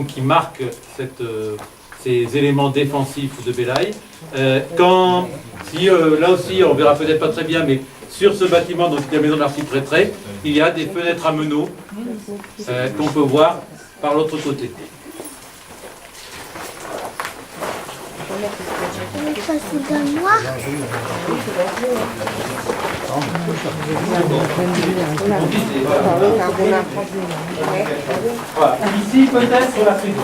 qui marque ces éléments défensifs de Belaï. Là aussi, on verra peut-être pas très bien, mais sur ce bâtiment, donc la maison de l'archiprêtré, il y a des fenêtres à meneaux qu'on peut voir par l'autre côté. Voilà. Ici peut-être sur la prison.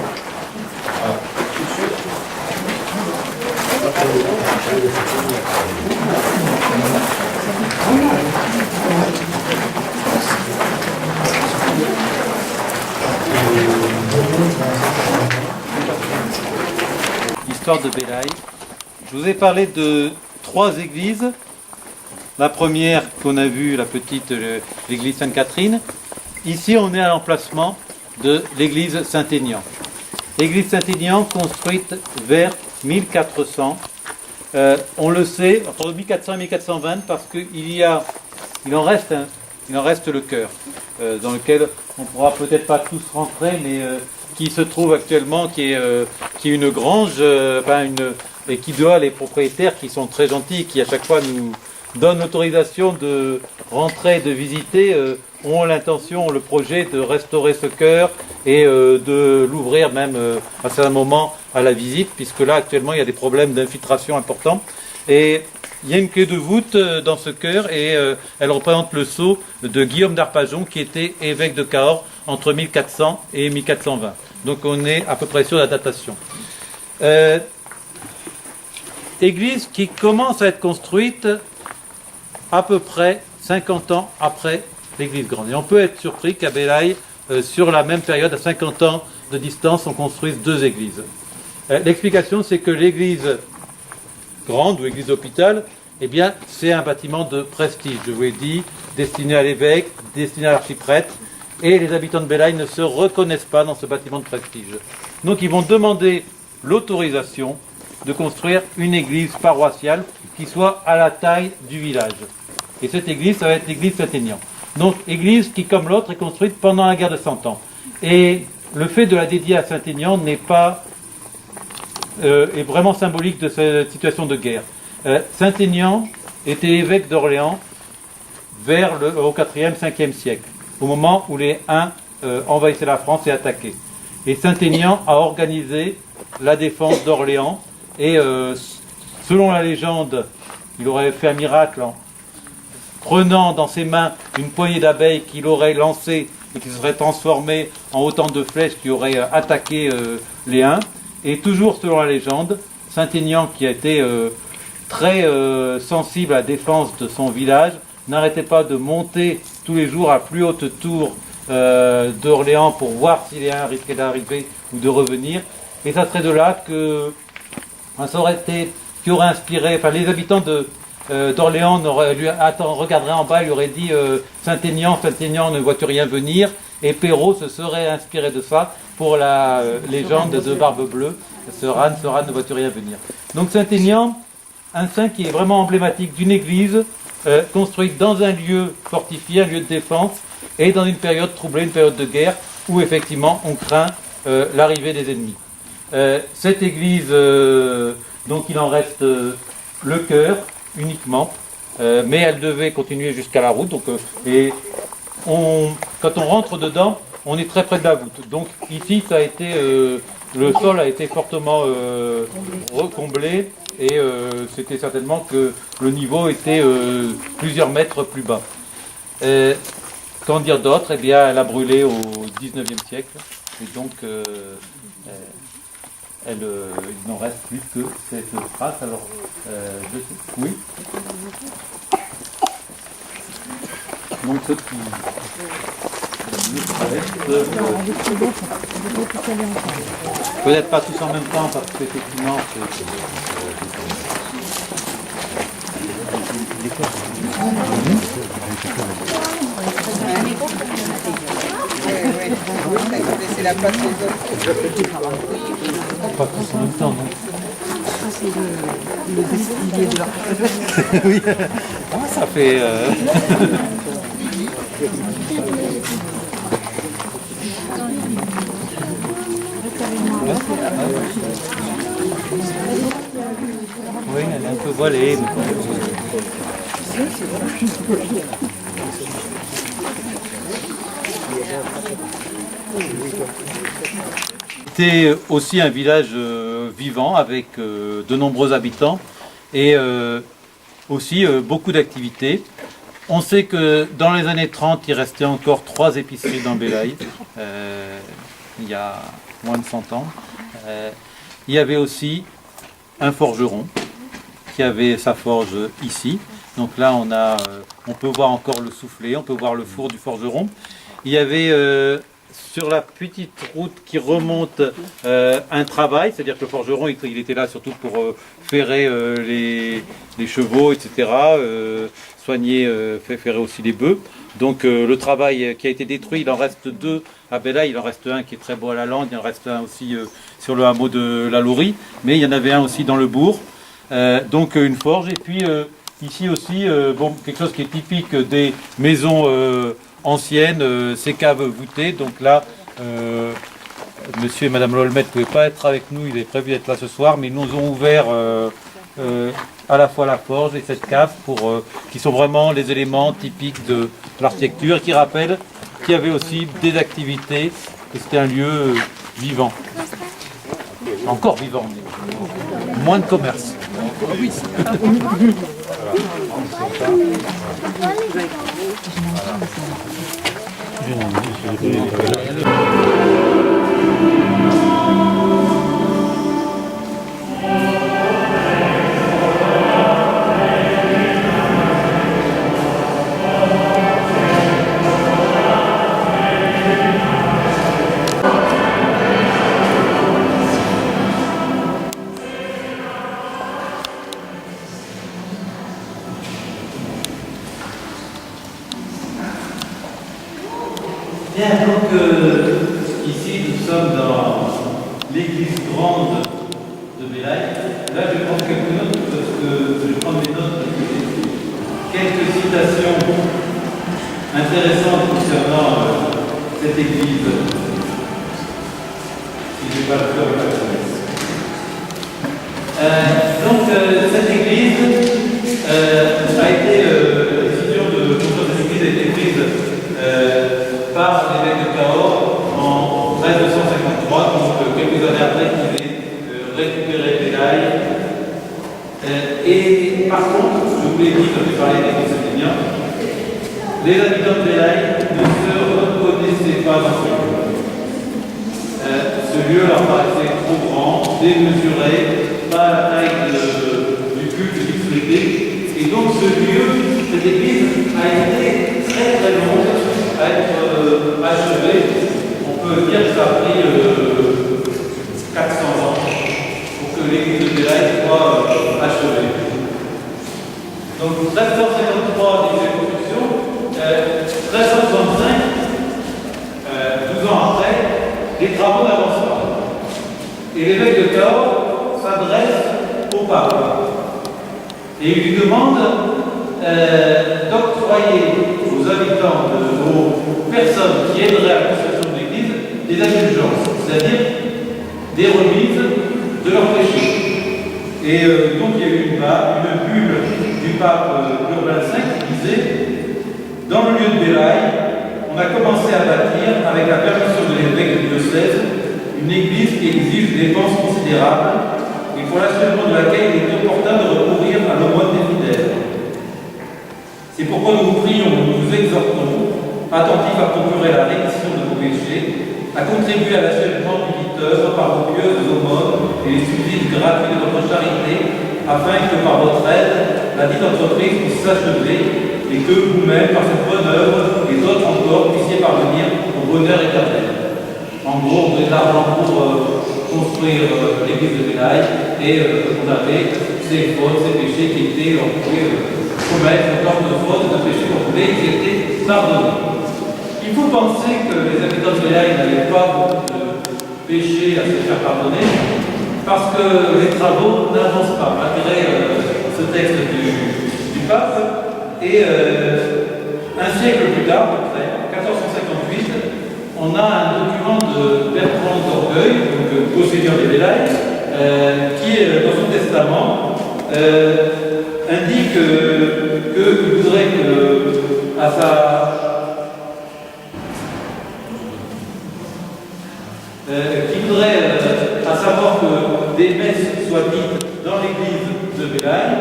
L'histoire de Belaï. Je vous ai parlé de 3 églises. La première qu'on a vue, la petite, l'église Sainte-Catherine. Ici, on est à l'emplacement de l'église Saint-Aignan. L'église Saint-Aignan, construite vers 1400. On le sait, entre 1400 et 1420, parce qu'il en reste le chœur, dans lequel on ne pourra peut-être pas tous rentrer, mais qui se trouve actuellement, qui est une grange, et qui doit, les propriétaires qui sont très gentils, qui à chaque fois nous donnent l'autorisation de rentrer, de visiter, ont l'intention, le projet de restaurer ce chœur et de l'ouvrir même à certains moments à la visite, puisque là actuellement il y a des problèmes d'infiltration importants. Et il y a une clé de voûte dans ce chœur et elle représente le sceau de Guillaume d'Arpajon qui était évêque de Cahors entre 1400 et 1420. Donc on est à peu près sur la datation. Église qui commence à être construite à peu près 50 ans après l'église grande. Et on peut être surpris qu'à Belaï, sur la même période, à 50 ans de distance, on construise 2 églises. L'explication, c'est que l'église grande ou église hôpital, eh bien, c'est un bâtiment de prestige, je vous l'ai dit, destiné à l'évêque, destiné à l'archiprêtre, et les habitants de Belaï ne se reconnaissent pas dans ce bâtiment de prestige. Donc ils vont demander l'autorisation de construire une église paroissiale qui soit à la taille du village. Et cette église, ça va être l'église Saint-Aignan. Donc église qui, comme l'autre, est construite pendant la guerre de 100 ans. Et le fait de la dédier à Saint-Aignan est vraiment symbolique de cette situation de guerre. Saint-Aignan était évêque d'Orléans au 4e, 5e siècle, au moment où les Huns envahissaient la France et attaquaient. Et Saint-Aignan a organisé la défense d'Orléans et selon la légende, il aurait fait un miracle en prenant dans ses mains une poignée d'abeilles qu'il aurait lancée et qui se serait transformée en autant de flèches qui auraient attaqué les Huns. Et toujours selon la légende, Saint-Aignan, qui a été très sensible à la défense de son village, n'arrêtait pas de monter tous les jours à plus haute tour d'Orléans pour voir si les Huns risquaient d'arriver ou de revenir. Et ça serait de là que ça aurait été, qui aurait inspiré, enfin les habitants d'Orléans regarderaient en bas, il aurait dit Saint-Aignan, Saint-Aignan, ne vois-tu rien venir? Et Perrault se serait inspiré de ça pour la légende de Barbe Bleue, Seran, ne vois-tu rien venir? Donc Saint-Aignan, un saint qui est vraiment emblématique d'une église construite dans un lieu fortifié, un lieu de défense, et dans une période troublée, une période de guerre, où effectivement on craint l'arrivée des ennemis. Cette église, donc il en reste le chœur uniquement, mais elle devait continuer jusqu'à la route. Donc, quand on rentre dedans, on est très près de la voûte. Donc ici, ça a été, le sol a été fortement recomblé et c'était certainement que le niveau était plusieurs mètres plus bas. Qu'en dire d'autre? Eh bien, elle a brûlé au 19e siècle et donc il n'en reste plus que cette trace. Alors, oui. Donc, ceux qui peut-être pas tous en même temps, parce qu'effectivement, c'est la place des autres. Pas tous en même temps, non? Ça, c'est le distillé de leur Oui, ça fait... Oui, elle est un peu voilée. C'était aussi un village vivant avec de nombreux habitants et aussi beaucoup d'activités. On sait que dans les années 30, il restait encore 3 épiceries dans Belaï, il y a moins de 100 ans. Il y avait aussi un forgeron qui avait sa forge ici. Donc là, on peut voir encore le soufflet, on peut voir le four du forgeron. Il y avait sur la petite route qui remonte un travail, c'est-à-dire que le forgeron, il était là surtout pour ferrer les chevaux, etc., soigner, ferrer aussi les bœufs. Donc le travail qui a été détruit, il en reste 2 à Belaï, il en reste un qui est très beau à la lande, il en reste un aussi sur le hameau de la Laurie, mais il y en avait un aussi dans le bourg, donc une forge, et puis ici aussi, quelque chose qui est typique des maisons anciennes, ces caves voûtées. Donc là, monsieur et madame Lolmet ne pouvaient pas être avec nous, ils avaient prévu d'être là ce soir, mais ils nous ont ouvert à la fois la forge et cette cave qui sont vraiment les éléments typiques de l'architecture et qui rappellent qu'il y avait aussi des activités, que c'était un lieu vivant. Encore vivant, mais moins de commerce. Bien, donc ici nous sommes dans l'église grande de Belaï. Là je vais prendre quelques notes parce que je vais prendre mes notes quelques citations intéressantes concernant cette église. Si je vais pas le faire avec la donc cette église a été, la décision de construire cette église a été prise par l'évêque de Cahors en 1353, donc quelques années après qu'il ait récupéré Belaï. Et par contre, je vous l'ai dit quand j'ai parlé des Saint-Étienne, les habitants de Belaï ne se reconnaissaient pas dans ce lieu. Ce lieu leur paraissait trop grand, démesuré, pas à la taille du culte d'Ixrété. Et donc ce lieu, cette église, a été très très longue à être achevé. On peut dire que ça a pris 400 ans pour que l'église de Belaï soit achevée. Donc 1353 d'exécution, 1365, 12 ans après, les travaux n'avancent pas. Et l'évêque de Cahors s'adresse au pape et il lui demande d'octroyer aux habitants, aux personnes qui aideraient à la construction de l'église, des indulgences, c'est-à-dire des remises de leurs péchés. Et donc il y a eu une bulle du pape Urbain V qui disait « Dans le lieu de Belaï, on a commencé à bâtir, avec la permission de l'évêque du diocèse, une église qui exige des dépenses considérables et pour l'achèvement de laquelle il est opportun de recourir à l'aumône des fidèles. C'est pourquoi nous vous prions, nous vous exhortons, attentifs à procurer la rémission de vos péchés, à contribuer à l'achèvement du dit œuvre par vos pieuses aumônes et les subsides gratuits de votre charité, afin que par votre aide, la dite entreprise puisse s'achever et que vous-même, par cette bonne œuvre, et d'autres encore, puissiez parvenir au bonheur éternel. » En gros, on avait l'argent pour construire l'église de Belaï et on avait ces fautes, ces péchés qui étaient, on pouvait commettre autant de fautes, de péchés qu'on voulait, qui étaient pardonnés. Il faut penser que les habitants de Belaï n'avaient pas beaucoup de péchés à se faire pardonner parce que les travaux n'avancent pas, malgré ce texte du pape. Et un siècle plus tard, à peu près, en 1458, on on a un document de Bertrand d'Orgueil, donc beau seigneur des Vélailles, qui, dans son testament, indique qu'il voudrait que, à savoir que des messes soient dites dans l'église de Vélailles,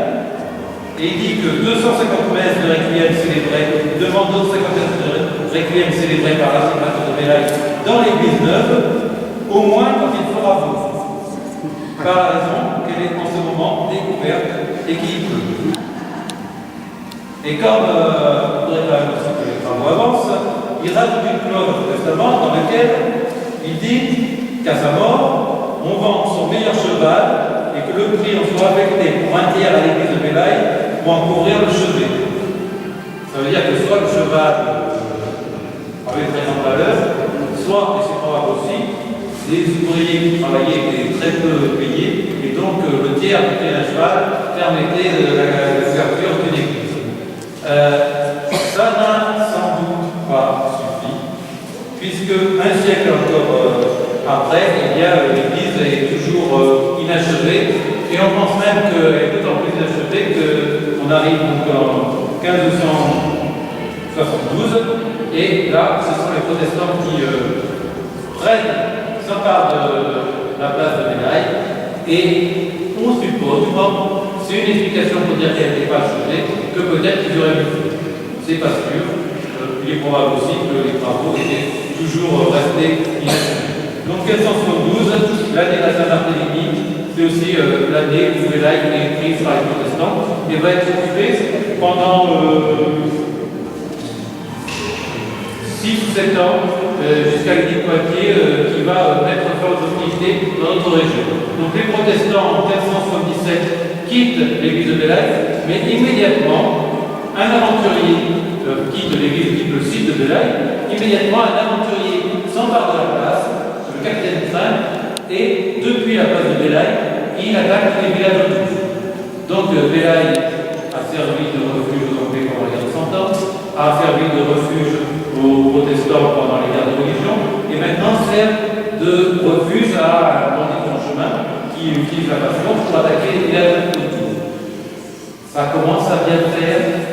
et il dit que 250 messes de Requiem célébrées, demande 250 messes de Requiem célébrées par l'archimandrite de Vélailles dans l'église neuve, au moins quand il fera beau. Par la raison qu'elle est en ce moment découverte et qu'il pleut. Et comme il faudrait quand même aussi que les travaux avancent, il rajoute une clause au testament dans laquelle il dit qu'à sa mort, on vend son meilleur cheval et que le prix en soit affecté pour un tiers à l'église de Vélailles pour en couvrir le chevet. Ça veut dire que soit le cheval avait très grande valeur, soit, et c'est probable aussi, les ouvriers qui travaillaient étaient très peu payés, et donc le tiers du prix d'un cheval permettait la couverture d'une église. Ça n'a sans doute pas suffi, puisque un siècle encore après, eh bien, l'église est toujours inachevée, et on pense même qu'elle est d'autant plus inachevée qu'on arrive donc en 1572, et là, ce sont les protestants qui s'emparent de la place de Vélailles, et on suppose, c'est une explication pour dire qu'elle n'était pas achevée, que peut-être qu'ils auraient mieux fait. C'est pas sûr. Il est probable aussi que les travaux étaient toujours restés inachevés. Donc 1572, l'année de la Saint-Barthélemy, c'est aussi l'année où Vélailles est prise par les protestants et va être occupée pendant 6 ou 7 ans jusqu'à l'édit de Poitiers qui va mettre fin aux hostilités dans notre région. Donc les protestants en 1577 quittent l'église de Vélailles, mais immédiatement un aventurier quitte l'église, quitte le site de Vélailles, immédiatement un aventurier s'empare de la place, le capitaine Trin, et depuis la place de Vélailles, il attaque les villages autour. Donc Vélailles a servi de refuge aux Anglais pendant la guerre de 100 ans, a servi de refuge aux protestants pendant les guerres de religion, et maintenant sert de refuge à un bandit en chemin qui utilise la passion pour attaquer les villages autour. Ça commence à bien faire,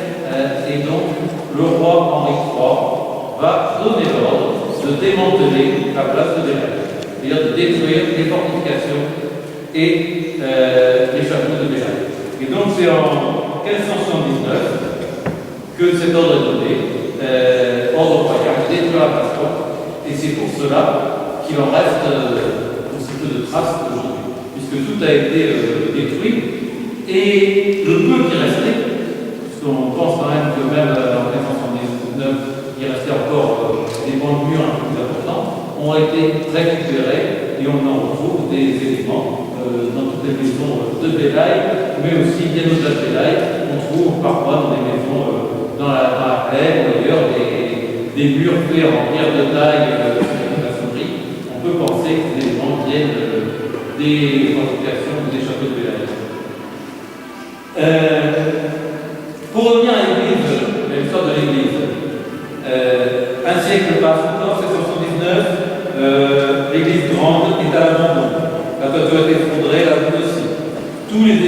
et donc le roi Henri III va donner l'ordre de démanteler la place de Vélailles, c'est-à-dire de détruire les fortifications et les châteaux de Vélailles. Et donc c'est en 1579 que cet ordre est donné, ordre royal, de détruire la place forte, et c'est pour cela qu'il en reste aussi peu de traces aujourd'hui, puisque tout a été détruit, et le peu qui restait, puisqu'on pense quand même que même en 1579, il restait encore des bancs de murs un peu plus importants, ont été récupérés et on en retrouve des éléments dans toutes les maisons de Vélailles, mais aussi bien au-delà de Vélailles. On trouve parfois dans des maisons dans la plaine, d'ailleurs, des murs faits en pierre de taille de maçonnerie. On peut penser que ces éléments viennent des fortifications ou des châteaux de Vélailles. Pour revenir à l'église, à l'histoire de l'église, un siècle passe encore, 779, l'église grande est à l'abandon. La toiture est effondrée, la voûte aussi. Tous les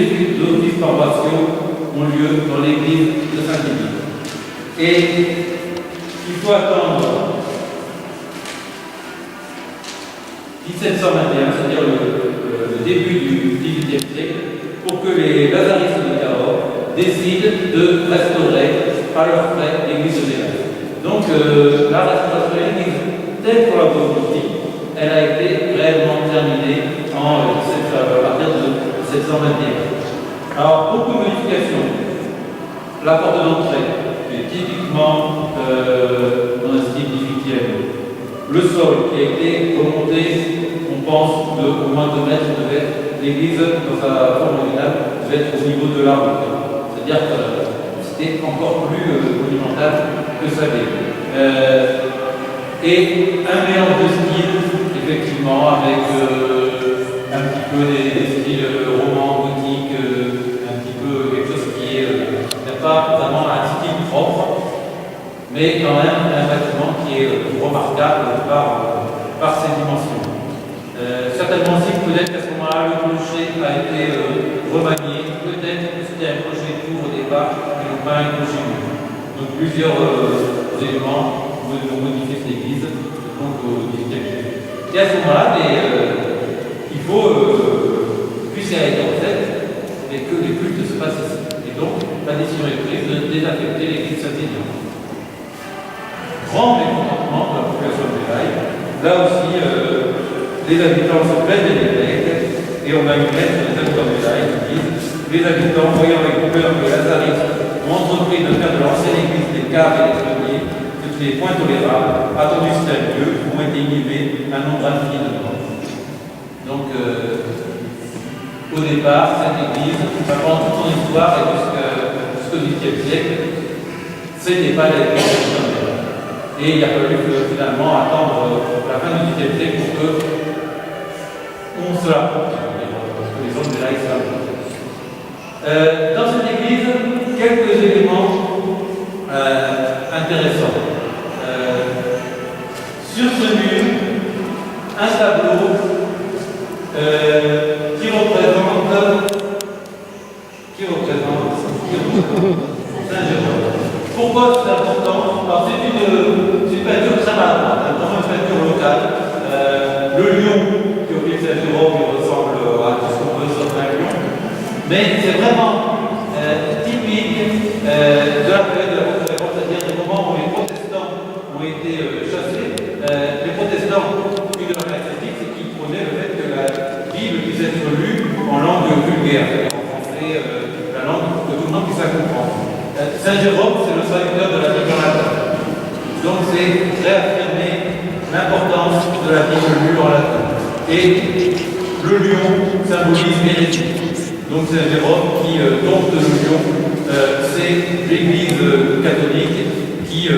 offices paroissiaux ont lieu dans l'église de Saint-Émile. Et il faut attendre 1721, c'est-à-dire le début du XVIIIe siècle, pour que les lazaristes de Cahors décident de restaurer à leurs frais l'église de Vélailles. Donc la restauration de l'église telle qu'on la voit aujourd'hui, elle a été réellement terminée à partir de 721. Alors, beaucoup de modifications. La porte d'entrée, qui est typiquement dans un style XVIIIe. Le sol, qui a été remonté, on pense, de au moins 2 mètres de verre. L'église, dans sa forme originale, devait être au niveau de la route. C'est-à-dire que c'était encore plus monumental que ça l'est. Et un mélange de styles, effectivement, avec un petit peu des styles romans, gothiques, un petit peu quelque chose qui n'est pas vraiment un style propre, mais quand même un bâtiment qui est remarquable par Donc plusieurs éléments vont modifier cette église donc, au XVIIIe siècle. Et à ce moment-là, il faut puisser avec recettes et que les cultes se passent ici. Et donc, la décision est prise de désaffecter l'église Saint-Étienne. Grand mécontentement de la population de Bélaï. Là aussi, les habitants se plaignent des évêques et on a une lettre des habitants de Bélaï qui disent les habitants, voyant avec peur que les Lazaristes ont entrepris de faire de l'ancienne église des caves et des greniers, ce qui n'est point tolérable, attendu c'est un lieu où ont été inhumés un nombre infini de morts. Donc, au départ, cette église, pendant toute son histoire et jusqu'au XVIIIe siècle, ce n'était pas l'église de Saint-Bélaï. Et il a fallu finalement attendre la fin du XVIIIe siècle pour que on se l'approprie, que les hommes de Bélaï se l'approprient. Dans cette église, quelques éléments intéressants. Sur ce mur, un tableau qui représente Saint Jérôme. Pourquoi c'est important? Alors c'est une peinture très maladroite, vraiment une peinture locale. Le lion qui au pied de Saint Jérôme il ressemble à tout ce qu'on peut sur un lion, mais c'est vraiment typique de la période de la Contre-Réforme, c'est-à-dire du moment où les protestants ont été chassés. Les protestants, une de leurs caractéristiques, c'est qu'ils prenaient le fait que la Bible puisse être lue en langue vulgaire, c'est-à-dire en français, la langue que tout le monde puisse la comprendre. Saint Jérôme, c'est le traducteur de la Bible en latin. Donc c'est réaffirmer l'importance de la Bible lue en latin. Et le lion symbolise l'hérésie. Donc Saint Jérôme qui dompte le lion, c'est l'Église catholique qui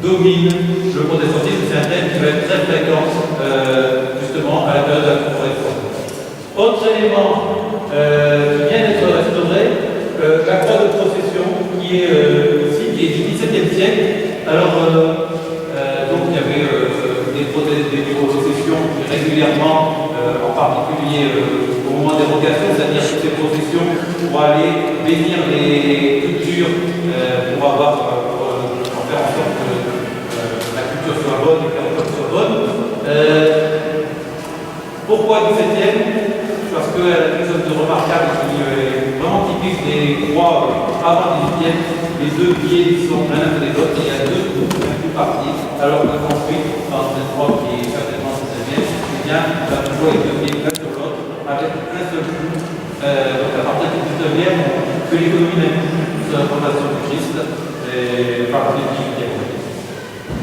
domine le protestantisme. C'est un thème qui va être très fréquent justement à la période de la Contre-Réforme. Autre élément qui vient d'être restauré, la croix de procession qui est ici, qui est du XVIIe siècle. Alors, donc il y avait des processions régulièrement, en particulier au moment des rogations, c'est-à-dire toutes ces processions pour aller bénir les cultures, pour faire en sorte que la culture soit bonne et que la récolte soit bonne. Pourquoi 17e? Parce qu'elle a quelque chose de remarquable qui est vraiment typique des croix avant le 18e. Les deux pieds qui sont l'un après les autres, il y a deux parties. Alors que construite dans cette croix qui est certainement 16e, eh bien, on va toujours les deux pieds l'un sur l'autre avec un seul coup. Donc à partir du 19e, on fait l'économie d'un coup sur la fondation du Christ par le 18e.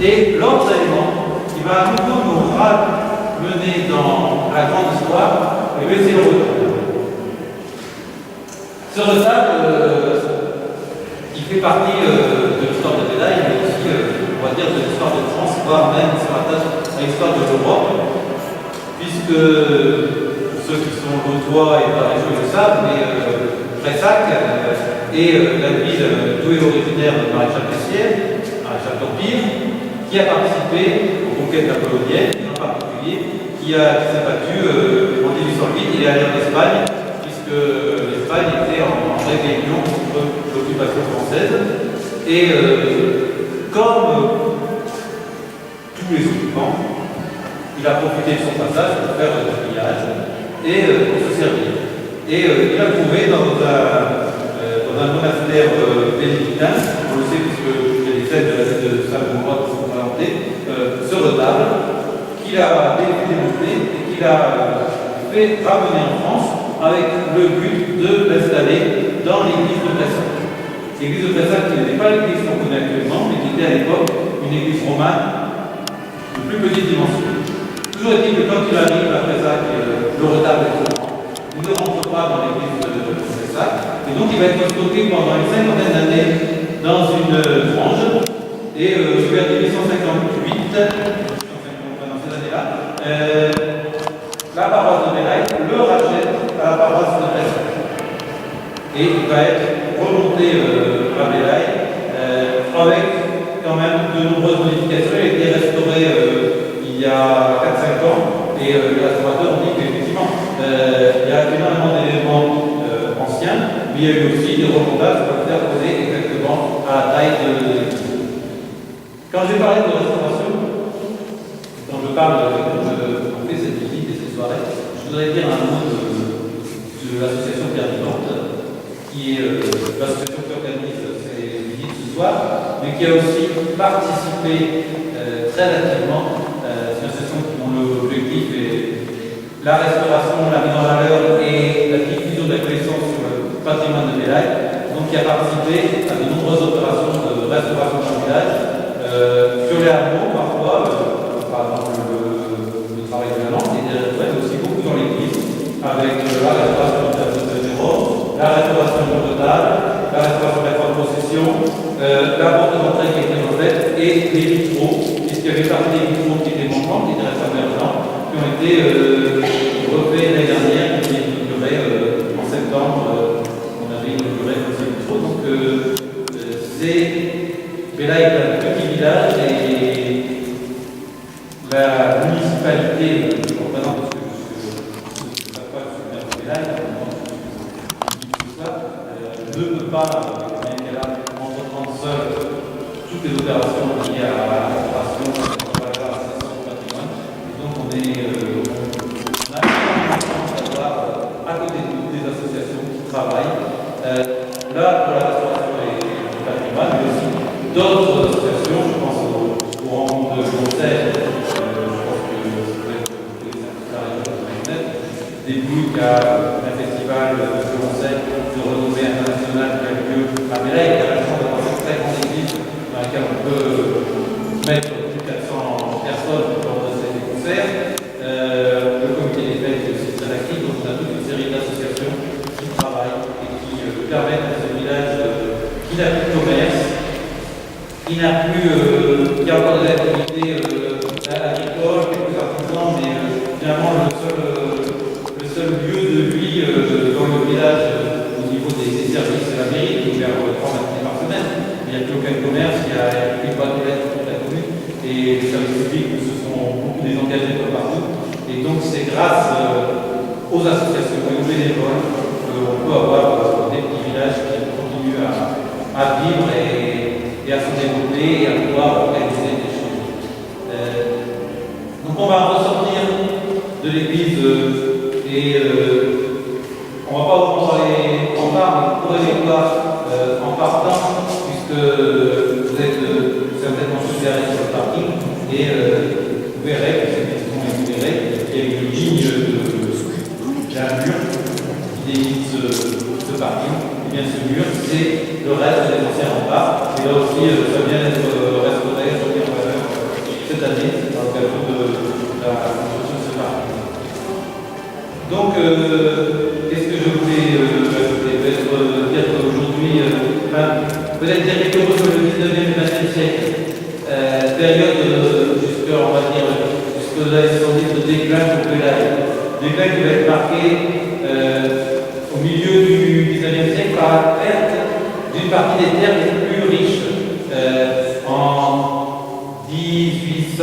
Et l'autre élément qui va à nouveau nous ramener dans la grande histoire, c'est le retable. Ce retable, il fait partie de l'histoire de Bélaï, mais aussi, on va dire, de l'histoire de France, voire même, ça rattache à l'histoire de l'Europe, puisque ceux qui sont vaudois et de la région le savent, mais Prayssac est la ville d'où est originaire le maréchal Tessier, maréchal d'Empire, qui a participé aux conquêtes napoléoniennes, et en particulier qui s'est battu en 1808. Il est allé en Espagne, puisque l'Espagne était en rébellion contre l'occupation française. Et comme tous les occupants, il a profité de son passage pour faire du pillage et pour se servir. Et il a trouvé dans un monastère bénédictin, on le sait puisque il y a des fêtes de la ville de Saint-Benoît qui sont présentées, ce retable qu'il a démonté et qu'il a fait ramener en France avec le but de l'installer dans l'église de Prayssac. L'église de Prayssac qui n'était pas l'église qu'on connaît actuellement, mais qui était à l'époque une église romane de plus petite dimension. Toujours est-il que quand il arrive à Prayssac, le retable est trop grand. Il ne rentre pas dans l'église de Prayssac, et donc il va être stocké pendant une cinquantaine d'années dans une grange, et vers 1858, la paroisse de Bélaï le rachète à la paroisse de Prayssac. Et il va être remonté à Bélaï avec quand même de nombreuses modifications. Il a été restauré il y a 4-5 ans et les restaurateurs ont dit qu'effectivement il y a énormément d'éléments anciens, mais il y a eu aussi des remontages pour faire poser exactement dépend à la taille de l'église. Quand je vais parler de restauration, quand je parle, on fait cette visite et cette soirée, je voudrais dire un mot de l'association Pierre Vivante, qui est l'association qui organise ces visites ce soir, mais qui a aussi participé très activement. C'est une association dont l'objectif est la restauration, la mise en valeur et la diffusion de la connaissance sur le patrimoine de Bellaye. Donc, qui a participé à de nombreuses opérations de restauration de village, sur les hameaux parfois, par exemple le travail de la lampe, mais aussi beaucoup dans l'église, avec la restauration de la de Jérôme, la restauration du total, la restauration de la croix de procession, la porte d'entrée qui a été refaite, et les vitraux, puisqu'il y avait partie des vitraux qui étaient manquants, qui étaient restés emergents, qui ont été refaits l'année dernière, qui étaient inaugurés en septembre. On avait inauguré ces vitraux. Donc, Bellaye est un petit village et la municipalité, je représente parce que je ne sais pas que je suis maire de Bellaye, ne peut pas, bien qu'elle a entreprendre seule toutes les opérations liées à la restauration, à la restauration du patrimoine. Et donc on a la chance d'avoir à côté de nous des associations qui travaillent là pour la restauration du patrimoine, mais aussi d'autres associations. Je pense aux rencontres de conseils. Je pense que vous pouvez des bouts, il y a un festival de conseils de renommée internationale qui a lieu à Bellaye, qui a la chance d'avoir une très grande église dans laquelle on peut mettre plus de 400 personnes lors de ces concerts. Le comité des fêtes est aussi très actif, donc on a toute une série d'associations qui travaillent et qui permettent à ce village qui n'a plus de commerce, qui a encore des activités agricoles, quelques artisans, mais finalement le seul lieu de vie dans le village au niveau des services de la mairie, qui est ouvert 3 matinées par semaine. Il n'y a plus aucun commerce, il y a une boîte aux lettres pour toute la commune, et les services publics se sont beaucoup désengagés comme partout. Et donc c'est grâce aux associations et aux bénévoles qu'on peut avoir des petits villages qui continuent à vivre et à se développer et à pouvoir organiser des choses. Donc on va ressortir de l'église et on ne va pas vous parler en bas, mais vous pourrez les voir en partant, puisque vous êtes certainement super sur le parking, et vous verrez, vous verrez, qu'il y a une ligne d'un mur qui délimite ce parking. Et bien ce mur, c'est le reste des anciens remparts. Et là aussi, ça vient d'être restauré, remis en valeur cette année, dans l'occasion de la construction de ce parking. Donc, qu'est-ce que je voulais peut-être dire qu'aujourd'hui, peut-être dire quelques mots sur le 19e et 20e siècle, période on va dire, jusque les années 70 de déclin pour Bellaye. Déclin qui va être marqué au milieu du 19e siècle par la perte d'une partie des terres les plus riches. En 1854,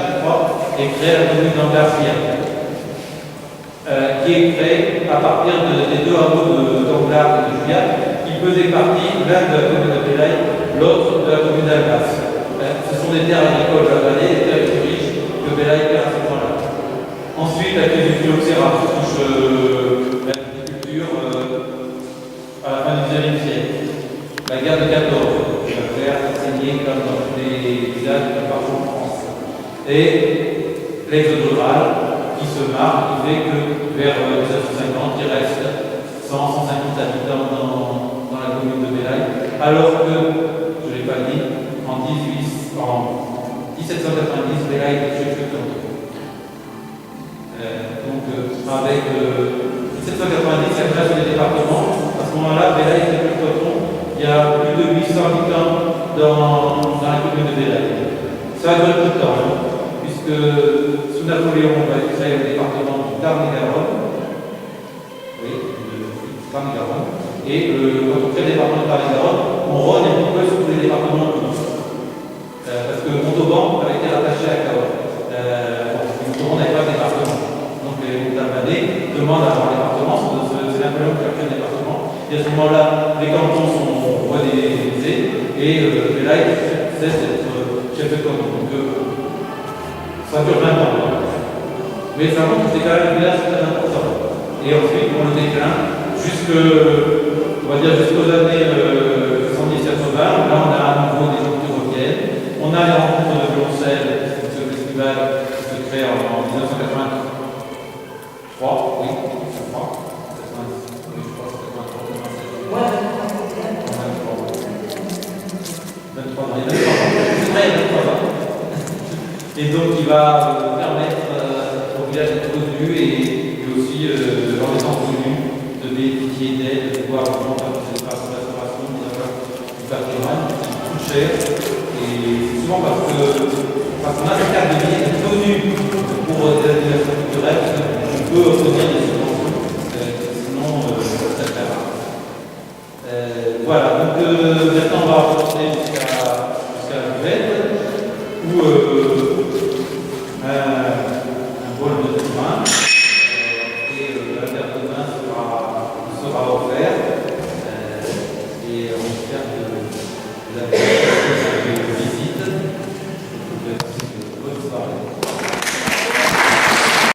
je crois, est créée la commune d'Anglas-Pierre, qui est créée à partir des deux hameaux d'Anglas et de Juillac, qui faisaient partie, l'un de la commune de Bellaye, l'autre de la commune d'Anglas. Ce sont des terres agricoles de la vallée, des terres les plus riches que Bellaye perd à ce point-là. Ensuite, la crise du phylloxéra touche l'agriculture à la fin du XIXe siècle. La guerre de 14, qui va faire saigner comme dans tous les villages de partout en France. Et l'exode rural qui se marque, qui fait que vers 1950, il reste 100-150 habitants dans la commune de Bellaye, alors que, je ne l'ai pas dit, en 1790, Bellaye est touché que donc, avec 1790, la création des départements, à ce moment-là, Bellaye est plus coton. Il y a plus de 800 habitants dans la commune de Bellaye. Ça a duré peu de temps, puisque sous Napoléon, on va créer le département du Tarn-et-Garonne. Oui, du Tarn-et-Garonne. Et quand on crée le département du Tarn-et-Garonne, on rôde un petit peu sur tous les départements de Toulouse. Parce que Montauban avait été rattaché à Cahors. Montauban n'avait pas de département. Donc les Montalbanais demandent à avoir un département, c'est Napoléon qui a créé un département. Et à ce moment-là, les cantons sont modélisés et Belaï cesse d'être chef de canton. Donc ça dure 20 ans. Mais ça montre que c'est quand même un village très important. Et ensuite, pour le déclin, jusqu'aux années 70-80, là on a à nouveau des gens qui reviennent. On a les rencontres de violoncelle, ce festival qui se crée en 1983, oui, je crois. Et donc il va permettre au village d'être connu et aussi en étant connu de bénéficier d'aide, de pouvoir reprendre cette restauration du patrimoine, qui coûte cher. Et souvent parce qu'on a cette carte de vie est connue pour des animations culturelles, on peut obtenir des subventions, sinon ça ne sert à rien. Voilà, donc maintenant on va avancer jusqu'à la buvette, où un bol de vin et un verre de vin sera offert et on espère que vous avez